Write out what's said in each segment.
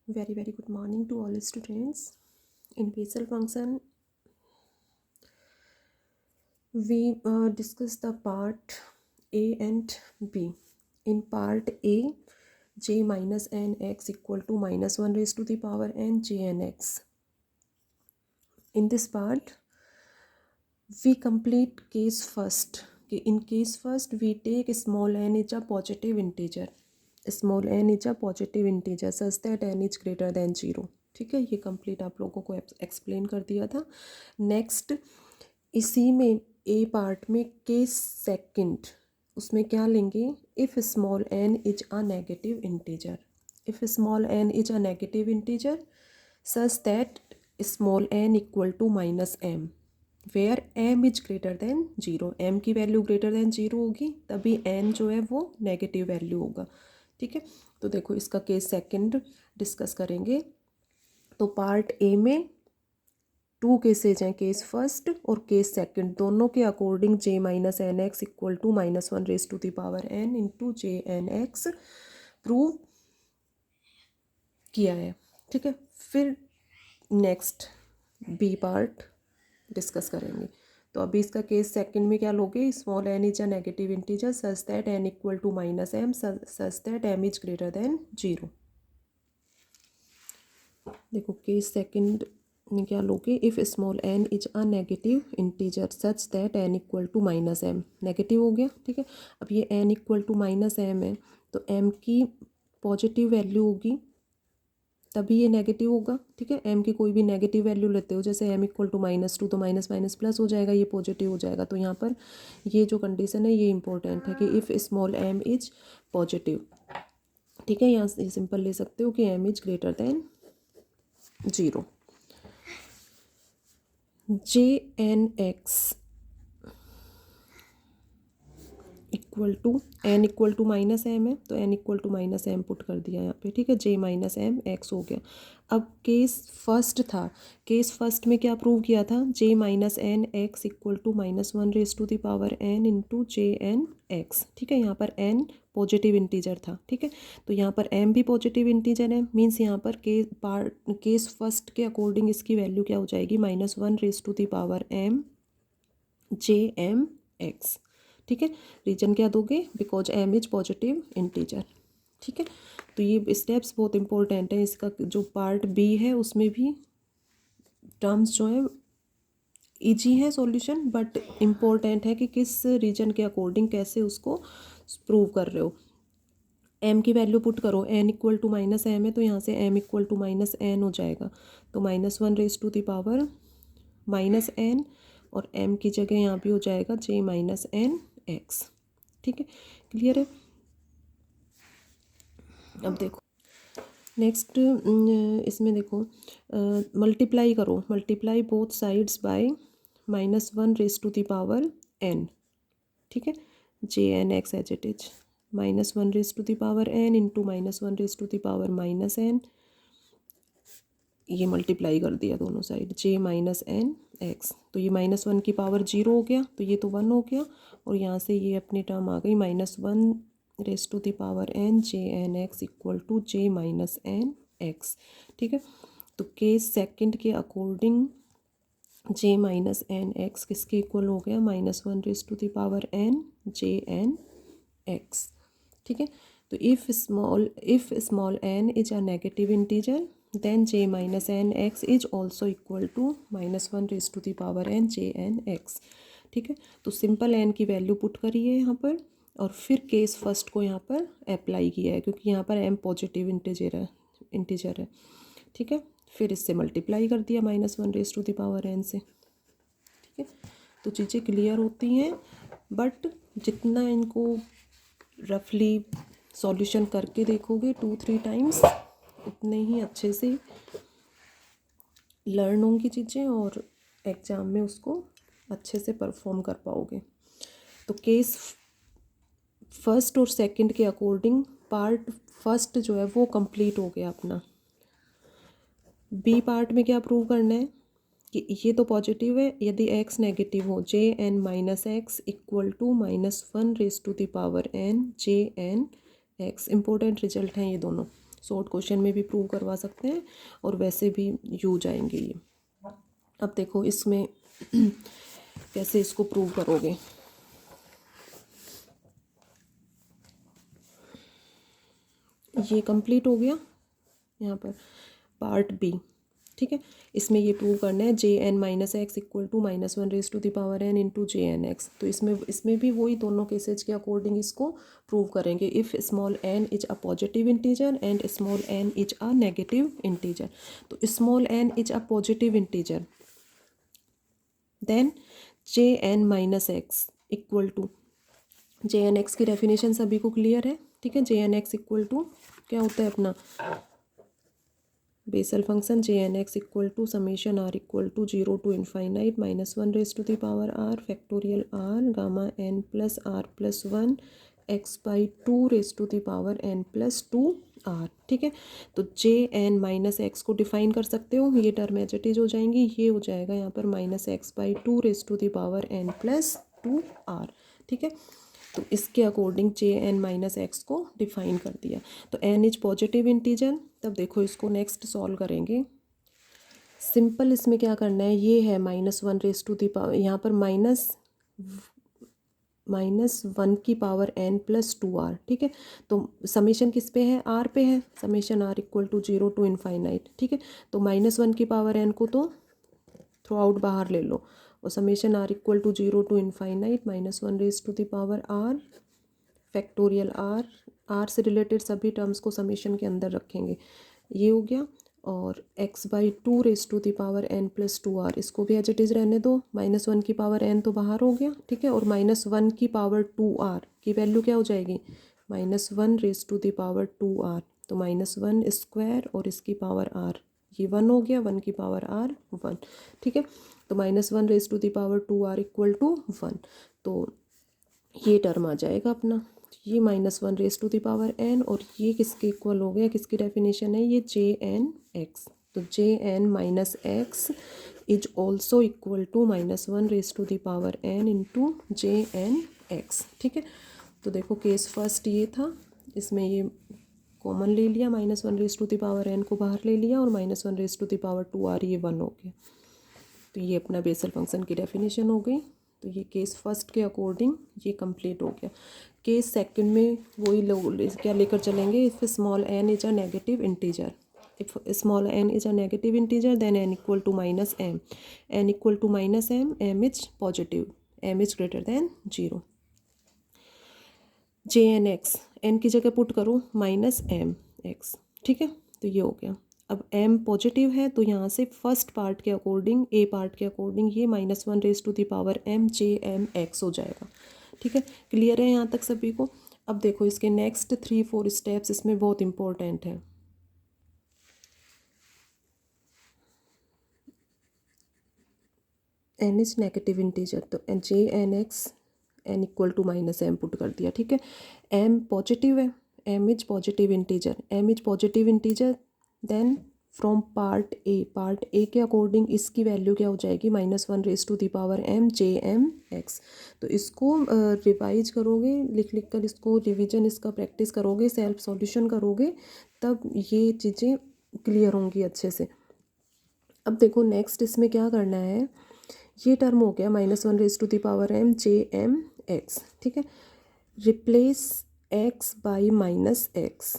Very good morning to all students. In Bessel function, we discuss the part A and B. In part A, j minus n x equal to minus 1 raised to the power n j n x. In this part, we complete case first. In case first, we take small n is a positive integer. Small n is a positive integer such that n is greater than 0. ठीक है, ये complete आप लोगों को explain कर दिया था. Next, इसी में ए पार्ट में केस सेकंड, उसमें क्या लेंगे? If small n is a negative integer. If small n is a negative integer such that small n equal to minus m, where m is greater than 0. m की वैल्यू greater than 0 होगी तभी n जो है वो negative value होगा. ठीक है, तो देखो इसका केस सेकंड डिस्कस करेंगे. तो पार्ट ए में 2 केसेज हैं, केस फर्स्ट और केस सेकंड. दोनों के according j minus N x equal to minus 1 raise to the power n into J N X prove किया है. ठीक है, फिर नेक्स्ट बी पार्ट डिस्कस करेंगे. तो अभी इसका केस सेकंड में क्या लोगे? स्मॉल n is a negative integer such that n equal to minus m such that m is greater than 0. देखो केस सेकंड में क्या लोगे? If small n is a negative integer such that n equal to minus m. Negative हो गया. ठीक है, अब ये n equal to minus m है तो m की पॉजिटिव वैल्यू होगी तभी ये नेगेटिव होगा. ठीक है, m की कोई भी नेगेटिव वैल्यू लेते हो, जैसे m इक्वल टू -2 तो माइनस माइनस प्लस हो जाएगा, ये पॉजिटिव हो जाएगा. तो यहाँ पर ये जो कंडीशन है ये इंपॉर्टेंट है कि if small m is positive. ठीक है, यहाँ से सिंपल ले सकते हो कि m is greater than 0. J N x equal to N equal to minus M है तो N equal to minus M put कर दिया यहाँ पे. ठीक है, जे माइनस एम एक्स हो गया. अब केस फर्स्ट था, केस फर्स्ट में क्या प्रूव किया था? J minus N x equal to minus 1 raise to the power n into J N x. ठीक है, यहाँ पर एन पॉजिटिव इंटीजर था. ठीक है, तो यहाँ पर एम भी पॉजिटिव इंटीजर है, मीन्स यहाँ पर केस फर्स्ट के अकॉर्डिंग इसकी वैल्यू क्या हो जाएगी? Minus 1 raise to the power m j m x. ठीक है, रीजन क्या दोगे? Because m is positive integer. ठीक है, तो ये स्टेप्स बहुत इंपॉर्टेंट है. इसका जो पार्ट बी है उसमें भी टर्म्स जो है ईजी है सॉल्यूशन, बट इम्पोर्टेंट है कि किस रीजन के अकॉर्डिंग कैसे उसको प्रूव कर रहे हो. एम की वैल्यू पुट करो, n equal to minus M है तो यहाँ से m equal to minus n हो जाएगा. तो minus 1 raise to the power minus n और m की जगह यहाँ भी हो जाएगा j माइनस एन एक्स. ठीक है, क्लियर है. अब देखो नेक्स्ट, इसमें देखो मल्टीप्लाई करो, multiply both sides by minus 1 raise to the power n. ठीक है, जे N x as it is minus 1 raise to the power n into minus 1 raise to the power minus n. ये multiply कर दिया दोनों side, j minus N x. तो ये minus 1 की power 0 हो गया तो ये तो 1 हो गया और यहाँ से ये अपनी टर्म आ गई minus 1 raise to the power n j N x equal to j minus N x. ठीक है, तो केस सेकंड के according j minus N x किसके इक्वल हो गया? Minus 1 raise to the power n j N x. ठीक है, तो if small n is a negative integer then j minus N x is also equal to minus 1 raise to the power n j N x. ठीक है, तो simple n की value put करी है यहाँ पर और फिर केस फर्स्ट को यहाँ पर अप्लाई किया है क्योंकि यहाँ पर m पॉजिटिव इंटीजर है. ठीक है, फिर इससे मल्टीप्लाई कर दिया minus 1 raise to the power n से. ठीक है, तो चीज़ें क्लियर होती हैं, बट जितना इनको रफली सॉल्यूशन करके देखोगे 2-3 टाइम्स उतने ही अच्छे से लर्न होंगी चीज़ें और एग्ज़ाम में उसको अच्छे से परफॉर्म कर पाओगे. तो केस फर्स्ट और सेकंड के अकॉर्डिंग पार्ट फर्स्ट जो है वो कंप्लीट हो गया अपना. बी पार्ट में क्या प्रूव करना है कि ये तो पॉजिटिव है, यदि x नेगेटिव हो j n minus x equal to minus 1 raise to the power n j N x. Important result हैं ये दोनों. शॉर्ट क्वेश्चन में भी प्रूव करवा सकते हैं और वैसे भी यूज आएंगे ये। अब देखो इसमें कैसे इसको प्रूव करोगे। ये कंप्लीट हो गया यहाँ पर पार्ट बी, ठीक है। इसमें ये प्रूव करना है जे n minus x equal to minus one raise to the power n into J N x. तो इसमें भी वही दोनों केसेज के अकॉर्डिंग इसको प्रूव करेंगे। If small n is a positive integer and small n is a negative integer. तो small n is a positive integer then J n minus x equal to, J N x की definition सभी को clear है, ठीक है। जे N x equal to क्या होता है अपना Bessel function, J N x equal to summation r equal to 0 to infinite minus one raise to the power r factorial r gamma n plus r plus one x by two raise to the power n plus two r, ठीक है। तो जे n minus x को define कर सकते हो, ये term as it is हो जाएंगी, ये हो जाएगा यहाँ पर minus x by two raise to the power n plus two r, ठीक है। तो इसके according j n minus x को डिफाइन कर दिया। तो एन इज पॉजिटिव इंटीजर। तब देखो इसको नेक्स्ट सॉल्व करेंगे। सिंपल इसमें क्या करना है, ये है minus one raise to the power, यहाँ पर माइनस वन की power n plus two r, ठीक है। तो समेशन किस पे है, आर पे है, summation r equal to 0 to infinite, ठीक है। तो माइनस वन की पावर एन को तो थ्रू आउट बाहर ले लो और summation r equal to 0 to infinite minus one raise to the power r factorial r, r से रिलेटेड सभी टर्म्स को समेशन के अंदर रखेंगे, ये हो गया। और x by two raise to the power n plus two r, इसको भी एज इट इज़ रहने दो, माइनस वन की पावर n तो बाहर हो गया, ठीक है। और माइनस वन की पावर टू आर की वैल्यू क्या हो जाएगी, minus one raise to the power two r, तो माइनस वन स्क्वायर और इसकी पावर आर, ये वन हो गया, वन की पावर आर वन, ठीक है। तो minus one raise to the power two r equal to one, तो ये टर्म आ जाएगा अपना, ये minus one raise to the power n, और ये किसके इक्वल हो गया, किसकी डेफिनेशन है, ये जे एन एक्स। तो जे n minus x is also equal to minus one raise to the power n into J N x, ठीक है। तो देखो केस फर्स्ट ये था, इसमें ये कॉमन ले लिया, minus one raise to the power n को बाहर ले लिया और minus one raise to the power two r ये वन हो गया। तो ये अपना बेसल फंक्शन की डेफिनेशन हो गई। तो ये केस फर्स्ट के अकॉर्डिंग ये कंप्लीट हो गया। केस सेकंड में वही लोग क्या लेकर चलेंगे, if small n is a negative integer, if small n is a negative integer then n equal to minus m, n equal to minus m, m is positive, m is greater than 0। J N x, n की जगह put करो minus m x, ठीक है। तो ये हो गया। अब m पॉजिटिव है तो यहाँ से फर्स्ट पार्ट के अकॉर्डिंग, ए पार्ट के अकॉर्डिंग ये minus one raise to the power m J m x हो जाएगा, ठीक है। क्लियर है यहाँ तक सभी को। अब देखो इसके नेक्स्ट 3-4 स्टेप्स इसमें बहुत इंपॉर्टेंट है। n इज नेगेटिव इंटीजर, तो जे N x n equal to minus M put कर दिया, ठीक है। m पॉजिटिव है, m is positive integer, m is positive integer, then from part a के अकॉर्डिंग इसकी वैल्यू क्या हो जाएगी, minus one raise to the power m J m x. तो इसको रिवाइज करोगे, लिख लिख कर इसको रिवीजन इसका प्रैक्टिस करोगे, सेल्फ सॉल्यूशन करोगे, तब ये चीज़ें क्लियर होंगी अच्छे से। अब देखो नेक्स्ट इसमें क्या करना है, ये टर्म हो गया minus one raise to the power m J m x, ठीक है। Replace x by minus x,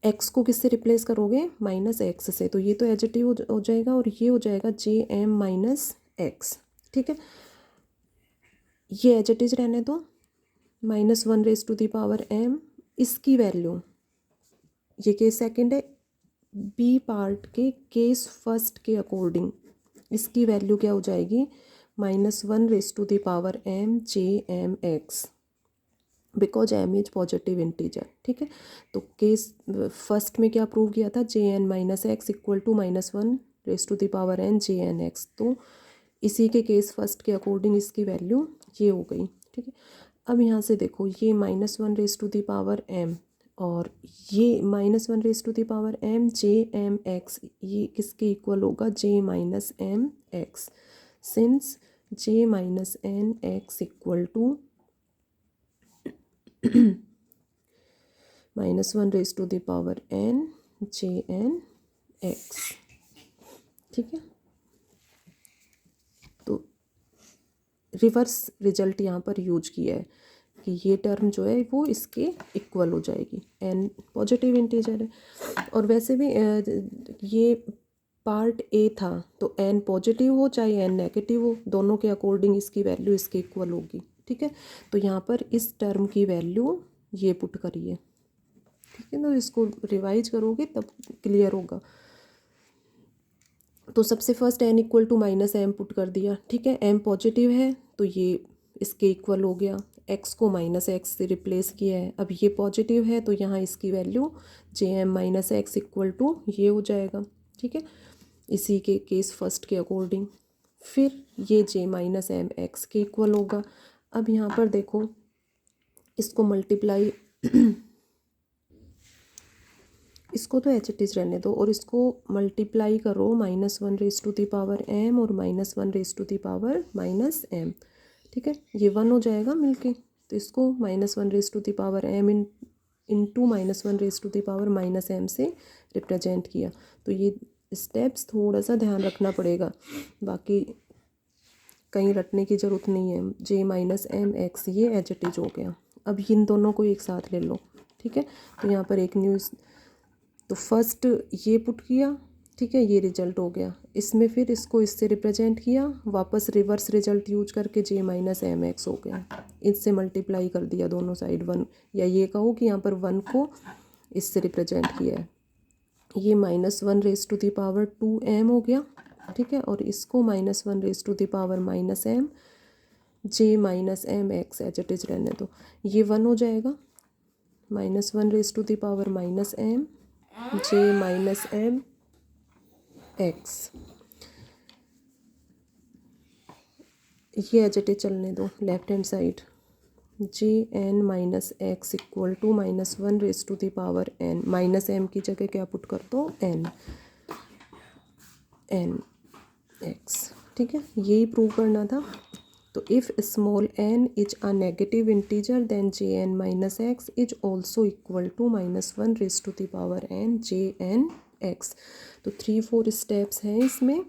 x को किससे रिप्लेस करोगे, माइनस एक्स से, तो ये तो एज इट इज हो जाएगा और ये हो जाएगा जे एम माइनस एक्स, ठीक है। ये एज इट इज रहने दो, minus one raise to the power m, इसकी वैल्यू, ये केस सेकंड है, बी पार्ट के केस फर्स्ट के अकॉर्डिंग इसकी वैल्यू क्या हो जाएगी, minus one raise to the power m J m x, because m is positive integer, ठीक है। तो केस फर्स्ट में क्या प्रूव किया था, j n minus x equal to minus one raise to the power n j N x, तो इसी के केस फर्स्ट के अकॉर्डिंग इसकी वैल्यू ये हो गई, ठीक है। अब यहाँ से देखो ये minus one raise to the power m और ये minus one raise to the power m J m x, ये किसके इक्वल होगा, J minus m x, since J minus N x equal to -1 j n x, ठीक है। तो reverse result यहाँ पर यूज किया है कि ये टर्म जो है वो इसके इक्वल हो जाएगी, n पॉजिटिव इंटीजर है। और वैसे भी ये पार्ट ए था तो n पॉजिटिव हो चाहे n नेगेटिव हो, दोनों के अकॉर्डिंग इसकी वैल्यू इसके इक्वल होगी, ठीक है। तो यहाँ पर इस टर्म की वैल्यू ये पुट करिए, ठीक है ना। इसको रिवाइज करोगे तब क्लियर होगा। तो सबसे first n equal to -m put कर दिया, ठीक है। m पॉजिटिव है तो ये इसके इक्वल हो गया, x को -x से रिप्लेस किया है। अब ये पॉजिटिव है तो यहाँ इसकी value jm -x equal to ये हो जाएगा, ठीक है, इसी के केस फर्स्ट के अकॉर्डिंग। फिर ये j -m x के इक्वल होगा। अब यहाँ पर देखो, इसको मल्टीप्लाई इसको तो एच इट इज़ रहने दो और इसको मल्टीप्लाई करो -1m और -1m, ठीक है। ये 1 हो जाएगा मिलके, तो इसको -1m इंटू -1m से रिप्रेजेंट किया। तो ये स्टेप्स थोड़ा सा ध्यान रखना पड़ेगा, बाकी कहीं रटने की ज़रूरत नहीं है। j -m x ये एच इट इज़ हो गया। अब इन दोनों को एक साथ ले लो, ठीक है। तो यहाँ पर एक न्यूज़, तो फर्स्ट ये पुट किया, ठीक है, ये रिजल्ट हो गया। इसमें फिर इसको इससे रिप्रेजेंट किया, वापस रिवर्स रिजल्ट यूज करके j -m x हो गया। इससे मल्टीप्लाई कर दिया दोनों साइड 1, या ये कहो कि यहाँ पर 1 को इससे रिप्रेजेंट किया है। ये -1m हो गया, ठीक है। और इसको -1m j -m x H it is रहने दो, ये 1 हो जाएगा। -1m j -m x, ये एच इट इज़ चलने दो left hand side. jn -x equal to -1n, -m की जगह क्या पुट कर दो, n x, ठीक है। यही प्रूव करना था। तो if small n is a negative integer then jn -x is also equal to -1n jn x। तो 3-4 स्टेप्स हैं इसमें,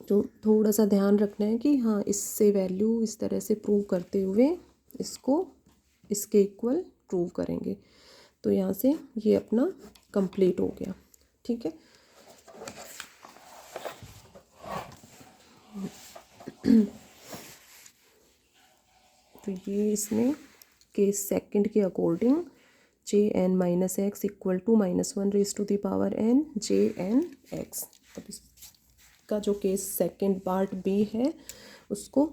जो थोड़ा सा ध्यान रखना है कि हाँ, इससे वैल्यू इस तरह से प्रूव करते हुए इसको इसके इक्वल प्रूव करेंगे। तो यहाँ से ये अपना कंप्लीट हो गया, ठीक है। तो ये इसमें केस सेकंड के according jn -x equal to -1n jn x। अब इसका जो केस सेकंड पार्ट बी है उसको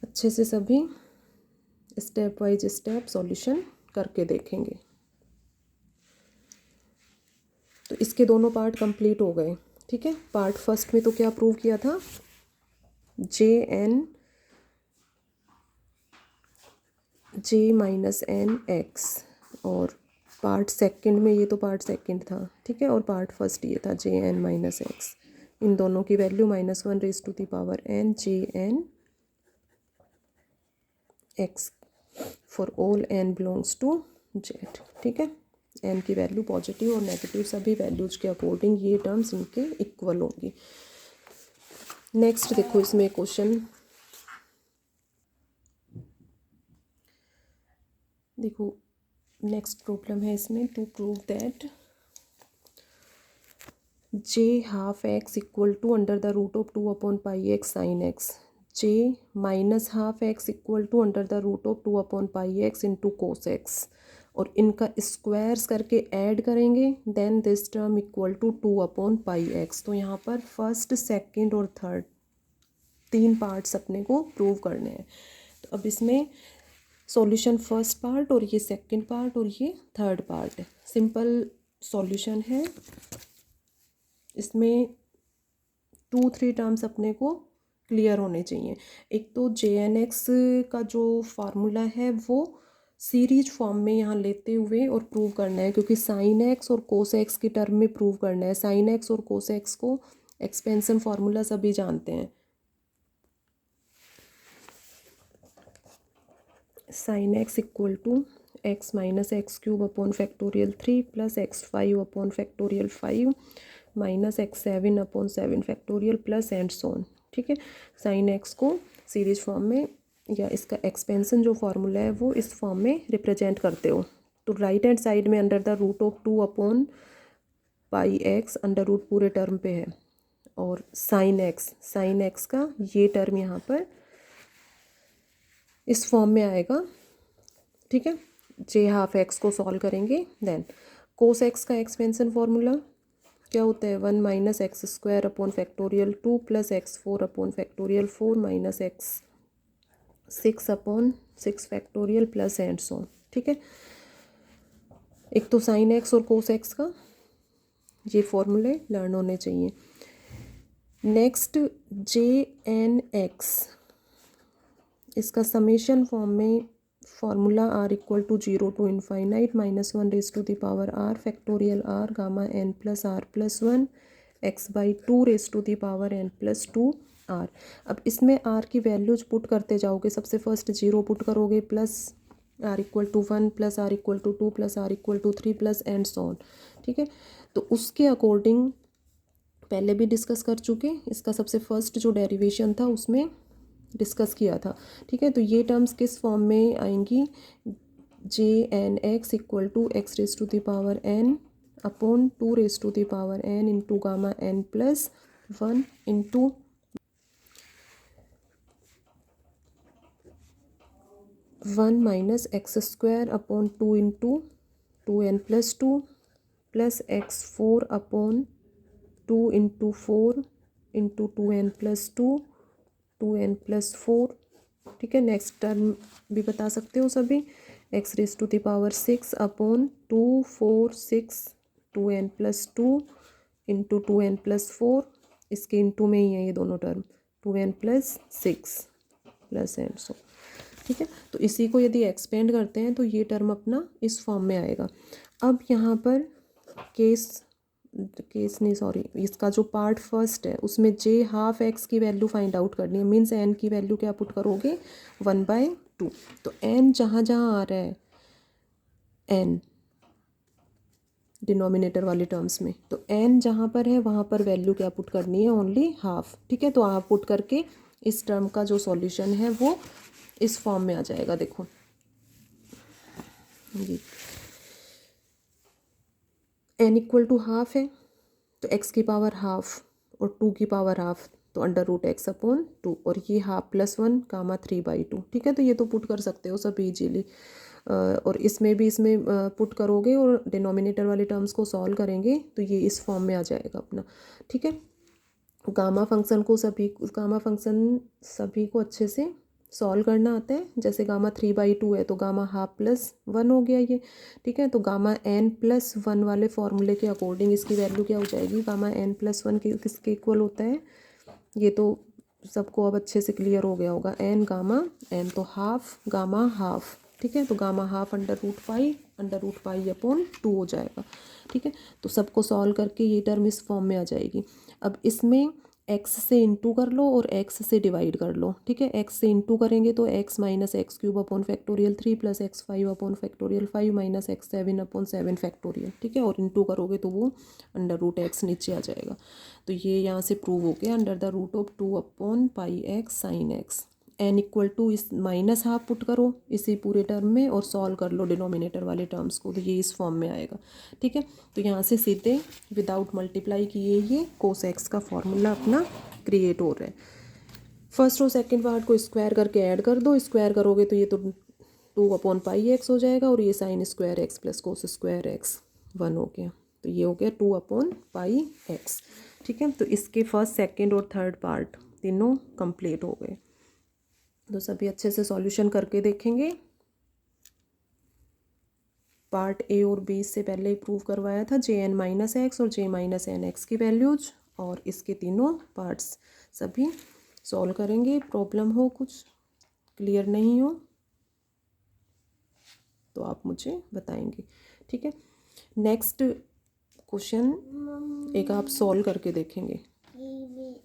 अच्छे से सभी स्टेप वाइज स्टेप सॉल्यूशन करके देखेंगे। तो इसके दोनों पार्ट कंप्लीट हो गए, ठीक है। पार्ट फर्स्ट में तो क्या प्रूव किया था, j -n x, और पार्ट सेकंड में, ये तो पार्ट सेकंड था, ठीक है, और पार्ट फर्स्ट ये था jn -x। इन दोनों की वैल्यू -1n jn x for all n belongs to z, ठीक है। n की वैल्यू पॉजिटिव और नेगेटिव सभी वैल्यूज के अकॉर्डिंग ये टर्म्स इनके इक्वल होंगी। नेक्स्ट देखो, इसमें क्वेश्चन देखो, नेक्स्ट प्रॉब्लम है इसमें, to prove that j12x equal to √2/πx sin x, j -12x equal to √2/πx into cos x, और इनका स्क्वायर्स करके ऐड करेंगे, then this term equal to 2/πx। तो यहाँ पर फर्स्ट, सेकंड और थर्ड 3 पार्ट्स अपने को प्रूव करने हैं। तो अब इसमें सॉल्यूशन फर्स्ट पार्ट और ये सेकंड पार्ट और ये थर्ड पार्ट है। सिंपल सॉल्यूशन है, इसमें 2-3 टर्म्स अपने को क्लियर होने चाहिए। एक तो jnx का जो फार्मूला है वो सीरीज फॉर्म में यहाँ लेते हुए और प्रूव करना है, क्योंकि साइन एक्स और कोस एक्स की टर्म में प्रूव करना है। साइन एक्स और कोस एक्स को एक्सपेंशन फार्मूला सभी जानते हैं। Sine x equal to x minus x cube upon factorial 3 plus x 5 upon factorial 5 minus x 7 upon 7 factorial plus and so on. ठीक है, साइन एक्स को सीरीज फॉर्म में या इसका एक्सपेंशन जो फार्मूला है वो इस फॉर्म में रिप्रेजेंट करते हो। तो राइट हैंड साइड में under the root of 2 upon pi x under root पूरे टर्म पे है, और साइन एक्स का ये टर्म यहाँ पर इस फॉर्म में आएगा। ठीक है, जे हाफ एक्स को सॉल्व करेंगे। देन कोस एक्स का एक्सपेंशन फार्मूला क्या होता है, 1 minus x square upon factorial 2 plus x 4 upon factorial 4 minus x 6 upon 6 factorial plus and so. ठीक है, एक तो साइन एक्स और कोस एक्स का ये फॉर्मूले लर्न होने चाहिए। नेक्स्ट जे एन एक्स, इसका समेशन फॉर्म में formula r equal to 0 to infinite minus 1 raise to the power r factorial r gamma n plus r plus 1 x by 2 raise to the power n plus 2 r. अब इसमें r की values put करते जाओगे, सबसे first 0 put करोगे plus r equal to 1 plus r equal to 2 plus r equal to 3 plus and so on. ठीक है, तो उसके अकॉर्डिंग पहले भी डिस्कस कर चुके, इसका सबसे फर्स्ट जो डेरिवेशन था उसमें डिस्कस किया था। ठीक है, तो ये टर्म्स किस फॉर्म में आएंगी, j N x equal to x raise to the power n upon 2 raise to the power n into gamma n plus 1 into 1 minus x square upon 2 into 2n plus 2 plus x 4 upon 2 into 4 into 2n plus 2n plus 4। ठीक है, next term भी बता सकते हो सभी, x raise to the power 6 upon 2 4 6 2n plus 2 into 2n plus 4, इसके into में ही है ये दोनों term, 2n plus 6 plus and so. ठीक है, तो इसी को यदि एक्सपेंड करते हैं तो ये टर्म अपना इस फॉर्म में आएगा। अब यहाँ पर केस नहीं सॉरी, इसका जो पार्ट फर्स्ट है उसमें जे हाफ एक्स की वैल्यू फाइंड आउट करनी है, मीन्स एन की वैल्यू क्या पुट करोगे 1/2। तो एन जहाँ जहाँ आ रहा है एन डिनोमिनेटर वाले टर्म्स में, तो एन जहाँ पर है वहाँ पर वैल्यू क्या पुट करनी है, ओनली हाफ। ठीक है, तो आप पुट करके इस टर्म का जो सॉल्यूशन है वो इस फॉर्म में आ जाएगा। देखो जी, एन इक्वल टू हाफ है तो एक्स की पावर हाफ और 2 की पावर हाफ, तो अंडर रूट एक्स अपॉन 2, और ये हाफ प्लस 1 कामा 3/2। ठीक है, तो ये तो पुट कर सकते हो सब इजीली, और इसमें भी इसमें पुट करोगे और डिनोमिनेटर वाले टर्म्स को सॉल्व करेंगे तो ये इस फॉर्म में आ जाएगा अपना। ठीक है, गामा फंक्शन सभी को अच्छे से सॉल्व करना आता है। जैसे गामा 3/2 है तो गामा हाफ प्लस 1 हो गया ये। ठीक है, तो गामा n प्लस 1 वाले फॉर्मूले के अकॉर्डिंग इसकी वैल्यू क्या हो जाएगी, गामा n प्लस 1 किसके इक्वल होता है, ये तो सबको अब अच्छे से क्लियर हो गया होगा, n गामा n तो हाफ गामा हाफ। ठीक है, तो gamma half under root pi upon 2 हो जाएगा। ठीक है, तो सबको सॉल्व करके ये टर्म इस फॉर्म में आ जाएगी। अब इसमें x से इंटू कर लो और x से डिवाइड कर लो। ठीक है, x से इंटू करेंगे तो x minus x cube upon factorial 3 plus x 5 upon factorial 5 minus x 7 upon 7 factorial. ठीक है, और इंटू करोगे तो वो अंडर रूट x नीचे आ जाएगा। तो ये यहाँ से प्रूव हो गया, under the root of 2 upon pi x sine x. N equal to इस माइनस हाफ पुट करो इसी पूरे टर्म में और सॉल्व कर लो डिनोमिनेटर वाले टर्म्स को, तो ये इस फॉर्म में आएगा। ठीक है, तो यहाँ से सीधे विदाउट मल्टीप्लाई किए ये कोस एक्स का फॉर्मूला अपना क्रिएट हो रहा है। फर्स्ट और सेकंड पार्ट को स्क्वायर करके ऐड कर दो, स्क्वायर करोगे तो ये तो 2 अपॉन पाई एक्स हो जाएगा, और ये sine square x plus cos square x 1 हो गया, तो ये हो गया 2 अपॉन पाई एक्स। ठीक है, तो इसके फर्स्ट सेकेंड और थर्ड पार्ट तीनों कंप्लीट हो गए। तो सभी अच्छे से सॉल्यूशन करके देखेंगे। पार्ट ए और बी से पहले ही प्रूव करवाया था, जे एन माइनस एक्स और जे माइनस एन एक्स की वैल्यूज, और इसके तीनों पार्ट्स सभी सॉल्व करेंगे। प्रॉब्लम हो कुछ क्लियर नहीं हो तो आप मुझे बताएंगे। ठीक है, नेक्स्ट क्वेश्चन एक आप सॉल्व करके देखेंगे।